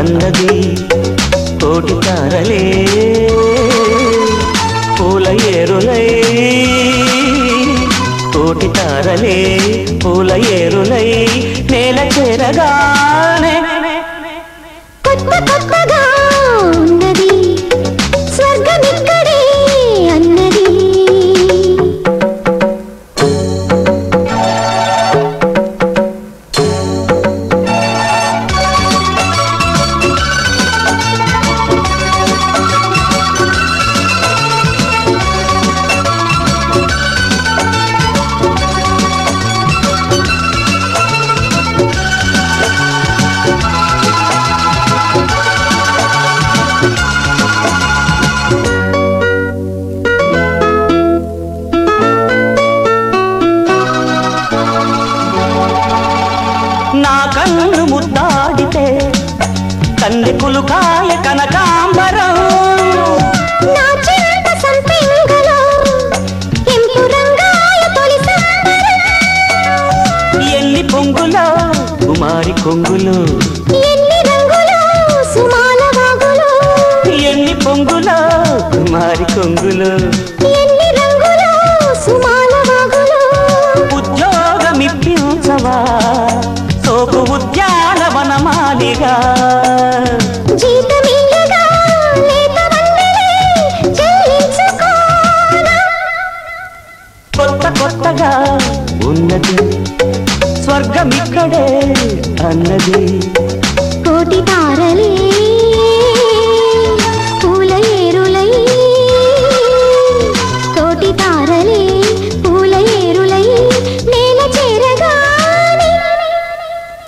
అన్నది కోటి తారలే పూల ఏరులై కోటి తారలే పూల ఏరులై నేల చేరగానే కొత్త కొత్తగా ఉన్నది స్వర్గమిక్కడే అన్నది నా కన్ను ముద్దాడితే కందికులు కాయ కనకాంబరం నా చెంత సంపెంగలో ఎంపు రంగాయ తొలి సంబరం ఎల్లి పొంగులో కుమారి కొంగులు ఎన్ని రంగులో సుమాల వాగులో ఎన్ని పొంగులో కుమారి కొంగులు ఎన్ని రంగులో సుమాల వాగులో ఉద్యోగమిప్పించవా సోకు ఉద్యానవనమాలిగా జీతమియ్యగా లేత వన్నెలే చెల్లించుకోనా కొత్త కొత్తగా ఉన్నది స్వర్గమిక్కడే అన్నది కోటి తారలే